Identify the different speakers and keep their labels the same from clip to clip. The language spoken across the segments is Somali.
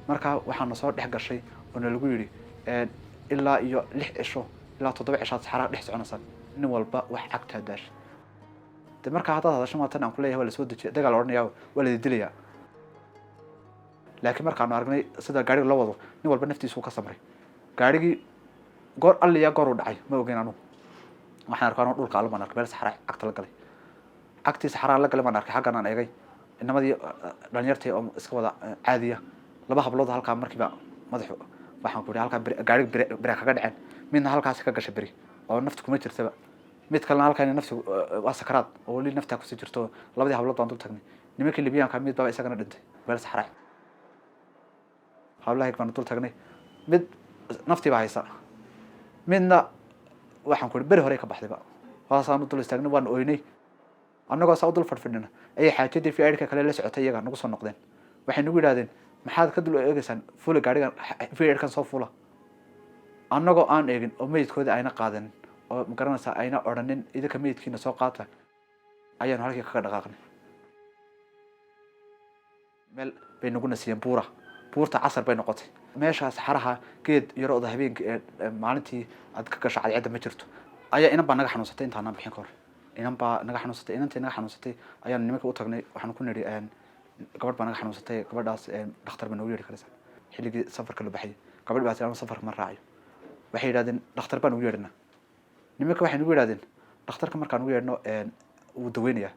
Speaker 1: marka waxaan soo dhex gashay oo lagu yiri ilaa iyo 6 cisho ilaa 7 cisho saxara dhex soconaysan nin walba wax agta daash marka hadda hadasho ma tan aan ku leeyahay wala soo dajiyay dagaal oranayaa wala dilayaa laakiin markaan aragnay sida gaariga loo wado nin walba naftiisu ka samray gaarigii goor alliya goor u dhacay ma ogeyn anu waxaan arkaa dhulka alban arkay meel saxara agta la galay agtii saxara la galay ma arkay xaqan aan eegay inamadii dhalinyartay oo iska wada caadiya laba hablood halka markiiba madax waxaan ku halka gaariga bira kaga dhaceen midna halkaas ka gashay bari oo naftu kuma jirtaba mid kalena halkaan naftu waa sakaraad oo wali nafta ku sii jirto labadii hablood baan dul tagnay nimankii Libiyaanka mid baa isagana dhintay meel saxara hawlaha baan dul tagnay mid naftii baa haysa midna waxaan ku bari hore ka baxdayba waasaan dul istaagnay waan ooynay annagoo saa dul fadhfadhina ay xaajadii fiirka kale la socotay iyaga nagu soo noqdeen waxay nagu yiraahdeen maxaad ka dul eegaysan fuula gaariga fiirkan soo fuula annagoo aan eegin oo meydkooda ayna qaadan oo magaranaysa ayna oranin idinka meydkiina soo qaata ayaan halkii kaga dhaqaaqnay meel bay nagu nasiyeen buurta casar bay noqotay meeshaas xaraha geed yarooda habeenkii maalintii aad ka gashay cadceed ma jirto ayaa inan baa naga xanuunsatay intaan bixin kor inan baa naga xanuunsatay inantii naga xanuunsatay ayaan nimanka u tagnay waxaan ku niri gabadh baa naga xanuunsatay gabadhaas dhakhtar baa nagu yeeri karaysaa xilligii safarka la baxay gabadh baa tii safarka ma raaciyo waxay yiraahdeen dhakhtar baan ugu yeernaa nimanka waxay nagu yiraahdeen dhakhtarka markaan ugu yeerno uu daweynaya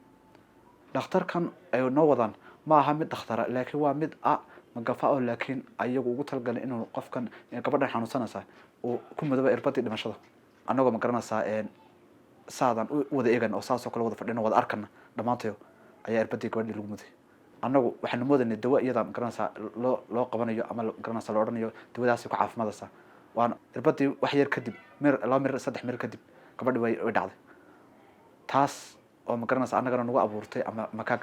Speaker 1: dhakhtarkan ay noo wadaan ma aha mid dhakhtara laakiin waa mid magafa oo laakiin ayagu ugu talgalay inuu qofkan gabadhan xanuunsanaysa oo ku madaba irbadii dhimashada annagoo ma garanaysaa saadan wada eegan oo saasoo kale wada fadhino wada arkana dhamaantayo ayaa irbadii gabadhii lagu muday annagu waxaan moodanay dawa iyada ma garanaysaa loo qabanayo ama ma garanaysaa loo oranayo dawadaasi ku caafimaadaysa waan irbadii wax yar kadib laba mir saddex mir kadib gabadhii way dhacday taas oo ma garanaysaa annagana nagu abuurtay ama makaag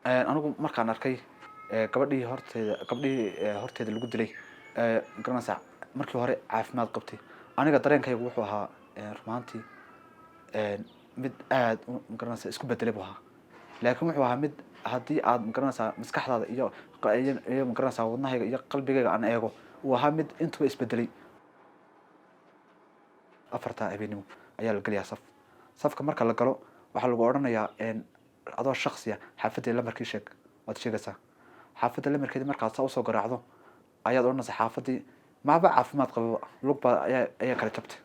Speaker 1: anigu markaan arkay gabadhii horteeda lagu dilay ma garanaysaa markii hore caafimaad qabtay aniga dareenkaygu wuxuu ahaa rumaantii mid aad ma garanaysaa isku bedelay buu ahaa laakiin wuxuu ahaa mid haddii aad ma garanaysaa maskaxdaada iyo ma garanaysaa wadnahayga iyo qalbigayga aan eego uu ahaa mid intuba isbedelay afarta habeenimo ayaa la gelayaa safka marka la galo waxaa lagu oranayaa adoo shakhsiya xaafadda lamarkii sheeg waad sheegaysaa xaafadda lamarkeedii markaad saa usoo garaacdo ayaad oranaysaa xaafaddii maaba caafimaad qaba lugba ayaa kala jabtay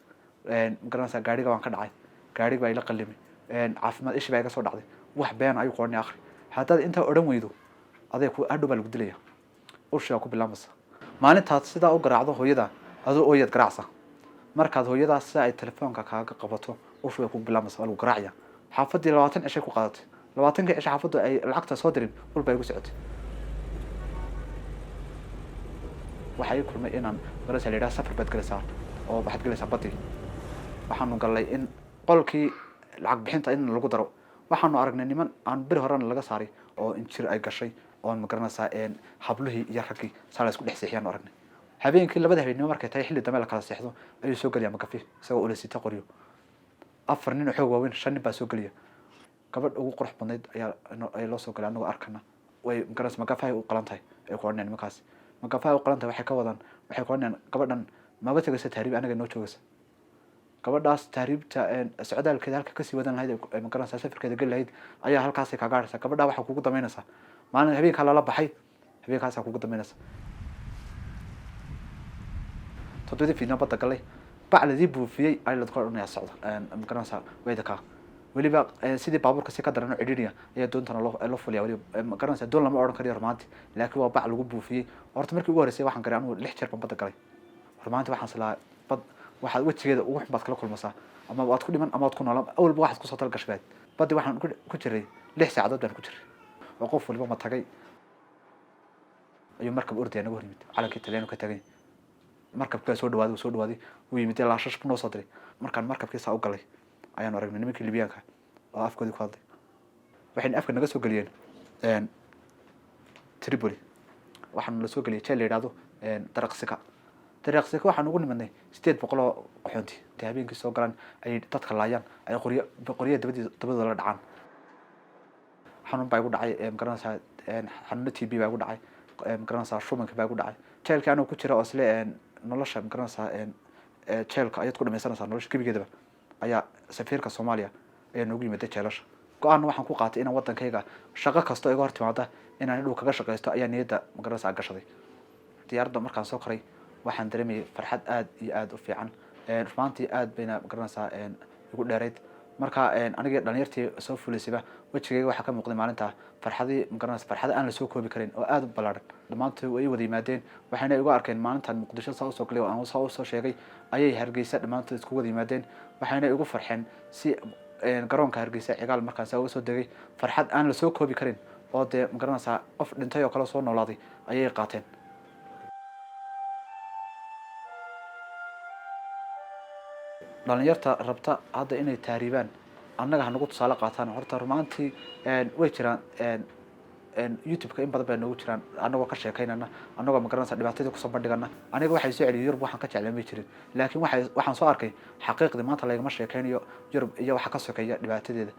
Speaker 1: ma garanaysaa gaariga waan ka dhacay gaariga baa ila qallimay caafimaad ishi baa iga soo dhacday wax been ayuu qoranay akhri haddaad intaa odhan weydo aday ku adhow baa lagu dilaya ushigaa ku bilaamaysa maalintaad sidaa u garaacdo hooyada adoo ooyaad garaacsa markaad hooyadaas sida ay telefoonka kaaga qabato ushi way ku bilaamaysa waa lagu garaacaya xaafaddii 20 cishay ku qaadatay 20 cisho xaafaddu ay lacagta soo dirin walba ay ku socotay waxay kulmay inaan garasay leeyahay safar bad galaysaa oo baxad galaysaa badii waxaanu galay in qolkii lacag bixinta in lagu daro waxaanu aragnay niman aan bir horena laga saaray oo injir ay gashay oo ma garanaysaa habluhii iyo raggii saala isku dhex seexiyaan aragnay habeenkii labada habeenimo markay tahay xilli dambe la kala seexdo ayuu soo galiyaa magafi isagoo ula sita qoriyo afar nin xoog waaweyn 5 nin baa soo galiya gabadh ugu qurux badnayd ayaa loo soo galay anagoo arkana way ma garanaysaa magafahay u qalantahay ay ku orneen nimankaas magafahay u qalantahay waxay ka wadaan waxay ku orneen gabadhan ma tagaysa tahriib anaga noo joogaysa gabadhaas tahriibta socdaalkeeda halka ka sii wadan lahayd ma garanaysaa safarkeeda gal lahayd ayaa halkaas ka gaaraysa gabadha waxa kugu dameynaysa maalin habeenka la baxay habeenkaas kugu dameynaysa toddobaadii fiidna badda galay bacladii buufiyay ay la qornaa socda ma garanaysaa wayda ka waliba sidii baabuurka si ka daran oo cidhiidhiya ayaa doontana loo fuliyaa wali ma garanaysaa doon lama oran kariyo rumaantii laakiin waa bac lagu buufiyay horta markii ugu horeysay waxaan garay anigu 6 jeer badda galay rumaantii waxaan salaa bad waxaad wajigeeda ugu xumbaad kala kulmaysaa ama waad ku dhiman ama waad ku noolaan awalba waxaad ku soo tal gashbaad badii waxaan ku jiray 6 saacadood baan ku jiray oo qof waliba ma tagay ayuu markab ordaya nagu horimid calankii Talyaaniga ka tagay markabka soo dhawaaday uu yimid ilaa shash noo soo diray markaan markabkiisa u galay ayaan aragnay nimankii Libiyaanka oo afkoodii ku hadlay waxay afka naga soo galiyeen Tripoli waxaan la soo galiyay jeel yiraahdo daraqsika waxaan ugu nimanay 800 oo qaxoonti habeenkii soo galan ay dadka laayaan ay qoriyo dabadooda la dhacaan xanuun baa igu dhacay ma garanaysaa xanuun TB baa igu dhacay magaranaysaa shubanka baa ku dhacay jeelka anuu ku jira oo isle nolosha magaranaysaa jeelka ayaad ku dhamaysanaysaa nolosha gebigeedaba ayaa safiirka Soomaaliya ayaa noogu yimid jeelasha go'aan waxaan ku qaatay inaan wadankayga shaqo kasto iga hor timaada inaan dhul kaga shaqeysto ayaa niyada magaranaysaa gashaday diyaaradda markaan soo koray waxaan dareemay farxad aad iyo aad u fiican rumaantii aad bayna magaranaysaa igu dheereyd marka aniga dhalinyartii soo fuuleysayba wajigayga waxa ka muuqday maalinta farxadii magaranaysaa farxad aan la soo koobi karin oo aad u balaaran dhamaantood way wada yimaadeen waxayna igu arkeen maalintan Muqdisho soo galay oo aan soo sheegay ayay Hargeysa dhamaantood isku wada yimaadeen waxayna igu farxeen si garoonka Hargeysa cigaal markaan soo degay farxad aan la soo koobi karin oo de magaranaysaa qof dhintay oo kala soo noolaaday ayay qaateen dhalinyarta rabta hadda inay taariibaan annaga hanagu tusaale qaataan horta rumaantii way jiraan YouTube-ka in badan bay noogu jiraan annagoo ka sheekaynana annagoo magaranaysaa dhibaatada ku soo bandhigana aniga waxay soo celiyay Yurub waxaan ka jeclaan jirin laakiin waxaan soo arkay xaqiiqdii maanta laga ma sheekaynayo Yurub iyo waxa ka sokeeya dhibaatadeeda